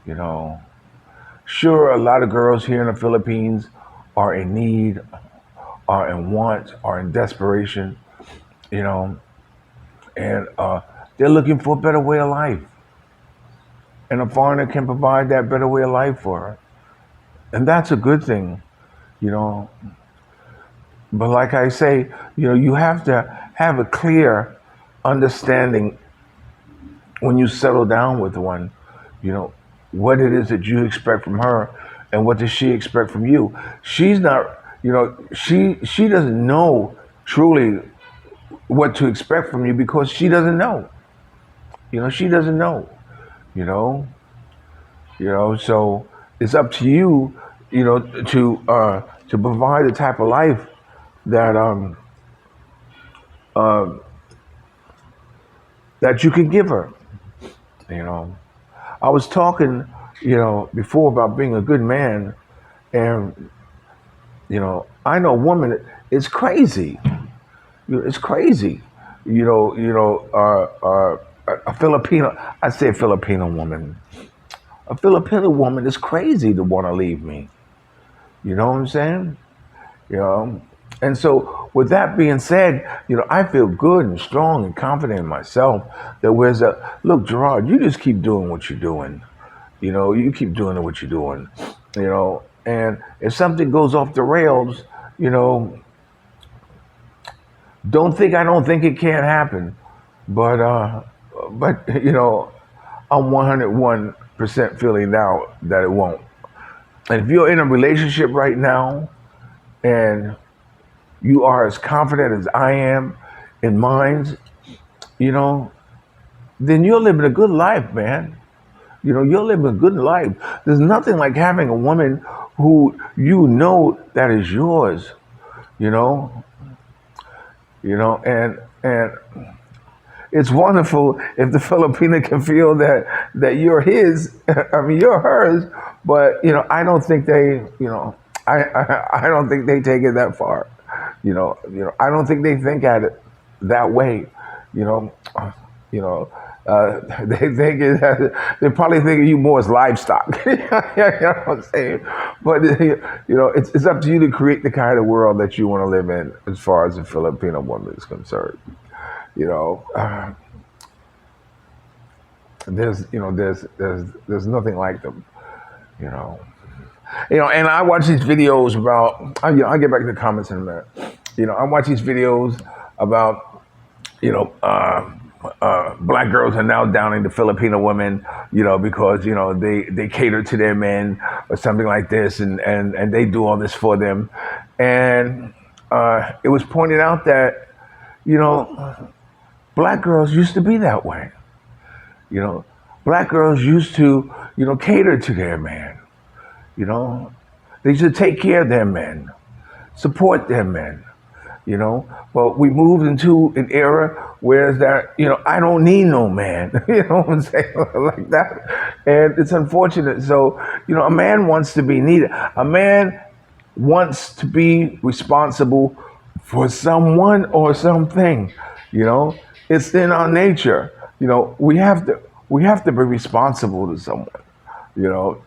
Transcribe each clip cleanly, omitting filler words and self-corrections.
You know, sure, a lot of girls here in the Philippines are in need, are in want, are in desperation. You know, and they're looking for a better way of life, and a foreigner can provide that better way of life for her, and that's a good thing. You know, but like I say, you have to have a clear understanding when you settle down with one, you know, what it is that you expect from her and what does she expect from you. She's not, she doesn't know truly what to expect from you because she doesn't know. She doesn't know, you know, so it's up to you, to provide the type of life that uh, that you can give her, you know. I was talking, before about being a good man, and I know a woman. It's crazy. It's crazy. A Filipino. I say a Filipino woman. A Filipino woman is crazy to want to leave me. You know what I'm saying? You know. And so, with that being said, I feel good and strong and confident in myself. That where's a look, Gerard, you just keep doing what you're doing. You keep doing what you're doing. And if something goes off the rails, you know, don't think it can't happen. But I'm 101% feeling now that it won't. And if you're in a relationship right now and you are as confident as I am in mine, you know, then you're living a good life, man. You're living a good life. There's nothing like having a woman who that is yours, you know, and it's wonderful if the Filipino can feel that you're his. I mean, you're hers, but I don't think I don't think they take it that far. I don't think they think at it that way. You know, you know. They think they probably think of you more as livestock. You know what I'm saying? But it's up to you to create the kind of world that you want to live in, as far as the Filipino woman is concerned. You know, there's nothing like them. You know, and I watch these videos about. I'll get back to the comments in a minute. I watch these videos about you know, black girls are now downing the Filipino women, because they cater to their men or something like this, and they do all this for them, and it was pointed out that you know black girls used to be that way. You know, black girls used to cater to their man. You know, they used to take care of their men, support their men. But we moved into an era where that, I don't need no man, you know what I'm saying, like that. And it's unfortunate. So, a man wants to be needed. A man wants to be responsible for someone or something, it's in our nature. We have to be responsible to someone, you know,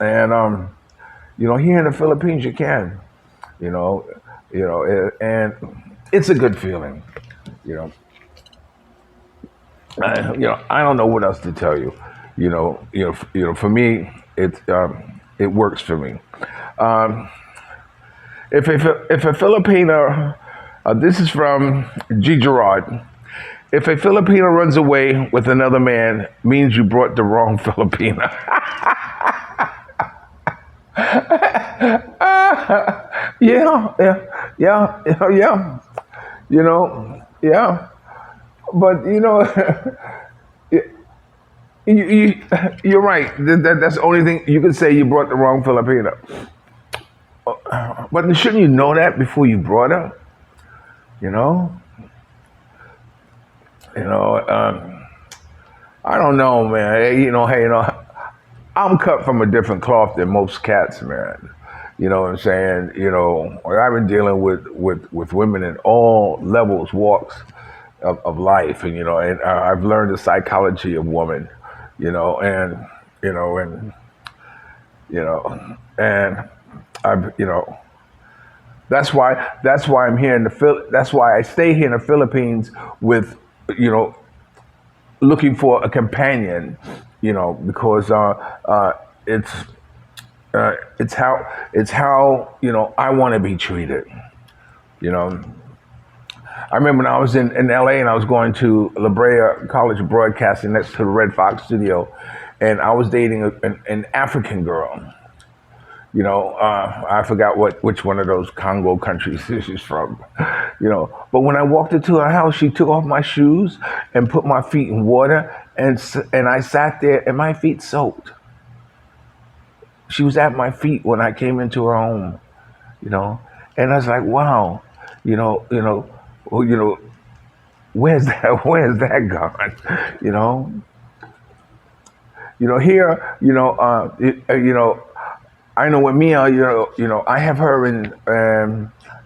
and, here in the Philippines, you can you know, and it's a good feeling, you know. I don't know what else to tell you, For me, it works for me. Um, if a Filipino, this is from G. Gerard. If a Filipino runs away with another man, means you brought the wrong Filipino. Yeah, yeah. Yeah. But you're right. That's the only thing you can say. You brought the wrong Filipino. But shouldn't you know that before you brought her? You know. You know. I don't know, man. Hey, I'm cut from a different cloth than most cats, man. You know what I'm saying? I've been dealing with women in all levels, walks of life, and I've learned the psychology of woman, and and you know, and I, that's why I'm here in the that's why I stay here in the Philippines with, you know, looking for a companion, because it's it's how I want to be treated. You know, I remember when I was in LA and I was going to La Brea College of Broadcasting next to the Red Fox studio, and I was dating an African girl. I forgot which one of those Congo countries she's from. But when I walked into her house, she took off my shoes and put my feet in water, and I sat there and my feet soaked. She was at my feet when I came into her home, you know, and I was like, wow, you know, you know, well, where's that gone, you know? Here, I know with Mia, I have her in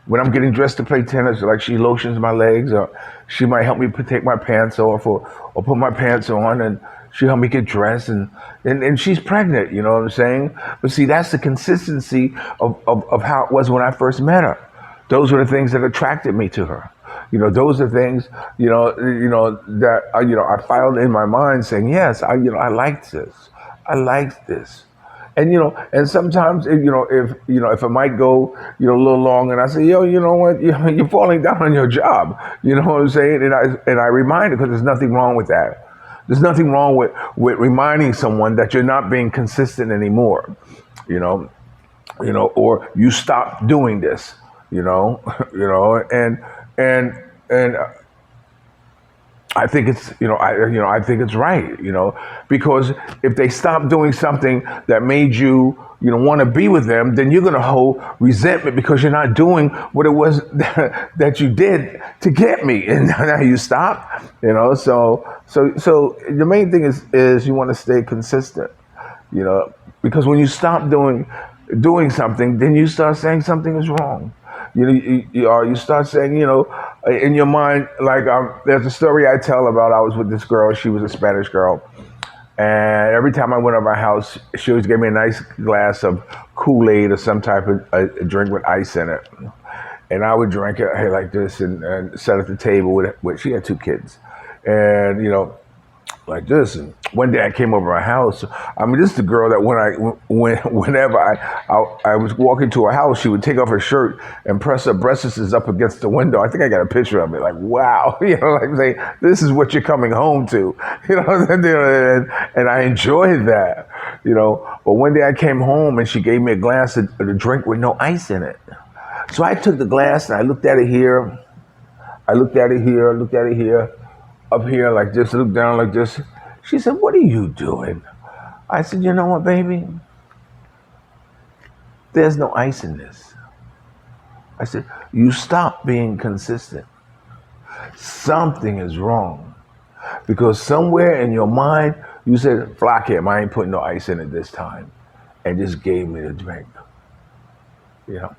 when I'm getting dressed to play tennis, like she lotions my legs, or she might help me take my pants off, or put my pants on, and she help me get dressed, and she's pregnant. You know what I'm saying? But see, that's the consistency of how it was when I first met her. Those were the things that attracted me to her. Those are things, that I filed in my mind saying, yes, I like this. I like this. And sometimes, if it might go, a little long, and I say, yo, you know what, you're falling down on your job. You know what I'm saying? And I remind her, because there's nothing wrong with that. There's nothing wrong with reminding someone that you're not being consistent anymore. Or you stop doing this. And I think it's I think it's right, because if they stop doing something that made you want to be with them, then you're going to hold resentment because you're not doing what it was that you did to get me, and now you stop. So the main thing is you want to stay consistent, because when you stop doing something, then you start saying something is wrong. You start saying, in your mind, like, there's a story I tell about, I was with this girl, she was a Spanish girl, and every time I went over her house, she always gave me a nice glass of Kool-Aid or some type of a drink with ice in it. And I would drink it, hey, like this, and sit at the table with she had two kids. And, like this. And one day I came over her house. I mean, this is the girl that whenever I was walking to her house, she would take off her shirt and press her breasts up against the window. I think I got a picture of it. Like, wow, like saying, this is what you're coming home to, and I enjoyed that, But one day I came home and she gave me a glass of a drink with no ice in it. So I took the glass and I looked at it here. I looked at it here. I looked at it here. Up here like this, look down like this. She said, what are you doing? I said, you know what, baby? There's no ice in this. I said, you stop being consistent. Something is wrong. Because somewhere in your mind, you said, flock him, I ain't putting no ice in it this time. And just gave me the drink. And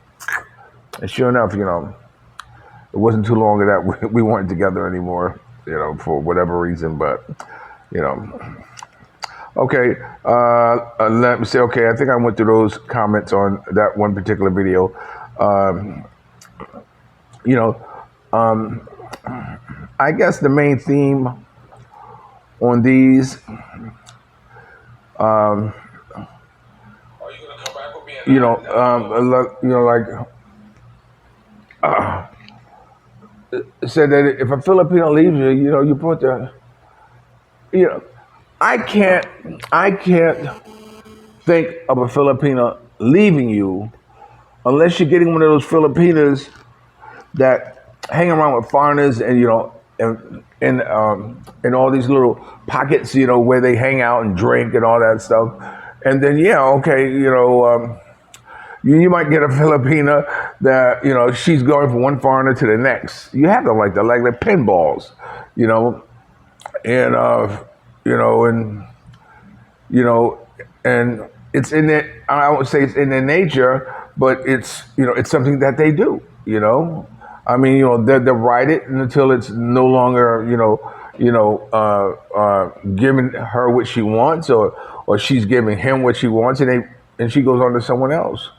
sure enough, it wasn't too long of that we weren't together anymore. For whatever reason, but, okay, let me say, okay, I think I went through those comments on that one particular video. I guess the main theme on these, said that if a Filipino leaves you, you put the, I can't think of a Filipino leaving you unless you're getting one of those Filipinas that hang around with foreigners and, in all these little pockets, where they hang out and drink and all that stuff. And then, you might get a Filipina that, she's going from one foreigner to the next. You have them like that, like pinballs, and it's in it. I won't say it's in their nature, but it's, it's something that they do, I mean, they'll ride it until it's no longer, giving her what she wants, or she's giving him what she wants, and she goes on to someone else.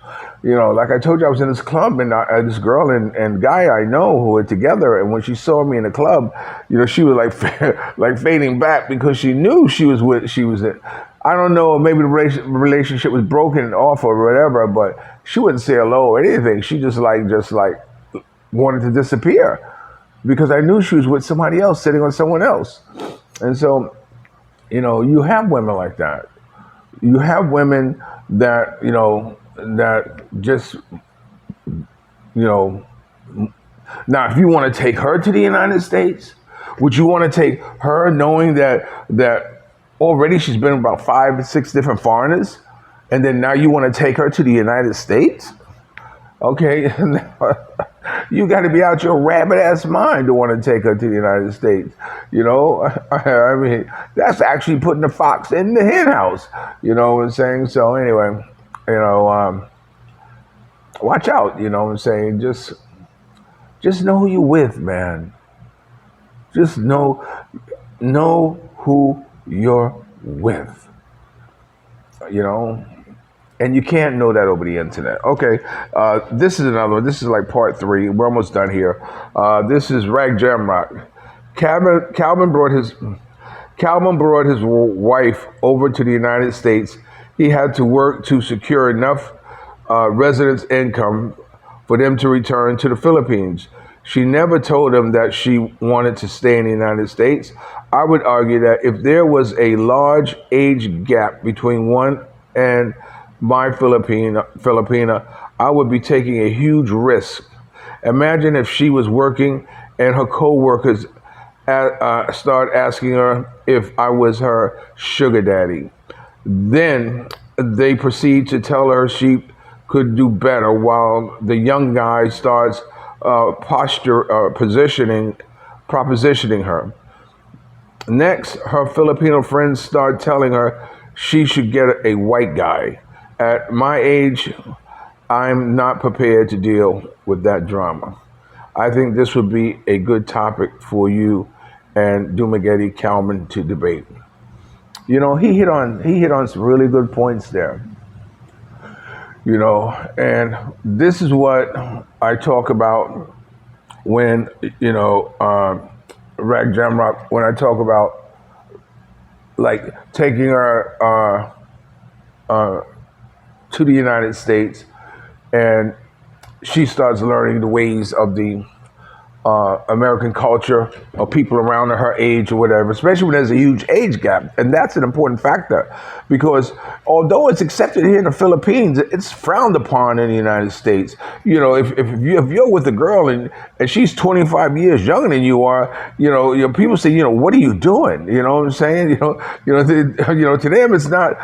Like I told you, I was in this club, and this girl and guy I know who were together, and when she saw me in the club, she was like like fading back because she knew she was in. I don't know, maybe the relationship was broken off or whatever, but she wouldn't say hello or anything. She just like wanted to disappear because I knew she was with somebody else, sitting on someone else. And so, you have women like that. You have women that, that just, you know, now if you want to take her to the United States, would you want to take her knowing that already she's been about 5 or 6 different foreigners, and then now you want to take her to the United States? Okay, you got to be out your rabbit ass mind to want to take her to the United States. I mean, that's actually putting the fox in the hen house. You know what I'm saying? So anyway, watch out. You know what I'm saying? Just know who you're with, man. Just know who you're with. And you can't know that over the internet. Okay, this is another one. This is like part 3. We're almost done here. This is Rag Jam Rock. Calvin brought his wife over to the United States. He had to work to secure enough residence income for them to return to the Philippines. She never told him that she wanted to stay in the United States. I would argue that if there was a large age gap between one and my Filipina, I would be taking a huge risk. Imagine if she was working and her co-workers start asking her if I was her sugar daddy. Then they proceed to tell her she could do better while the young guy starts propositioning her. Next, her Filipino friends start telling her she should get a white guy. At my age, I'm not prepared to deal with that drama. I think this would be a good topic for you and Dumagetti Kalman to debate. He hit on some really good points there. And this is what I talk about when, Rag Jamrock, when I talk about like taking her to the United States, and she starts learning the ways of the American culture of people around her age or whatever, especially when there's a huge age gap. And that's an important factor because although it's accepted here in the Philippines, it's frowned upon in the United States. If you're with a girl and she's 25 years younger than you are, your people say, what are you doing? You know what I'm saying? To them it's not.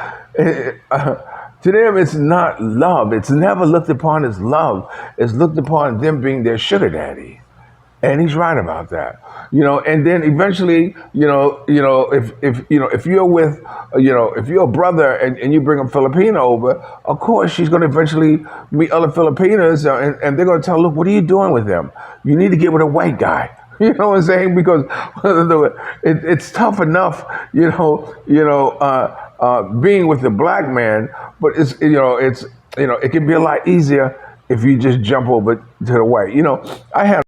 To them, it's not love. It's never looked upon as love. It's looked upon them being their sugar daddy. And he's right about that, and then eventually, if you're with, if you're a brother and you bring a Filipino over, of course, she's going to eventually meet other Filipinas and they're going to tell her, look, what are you doing with them? You need to get with a white guy. You know what I'm saying? Because it's tough enough, being with a black man, but it can be a lot easier if you just jump over to the white. I had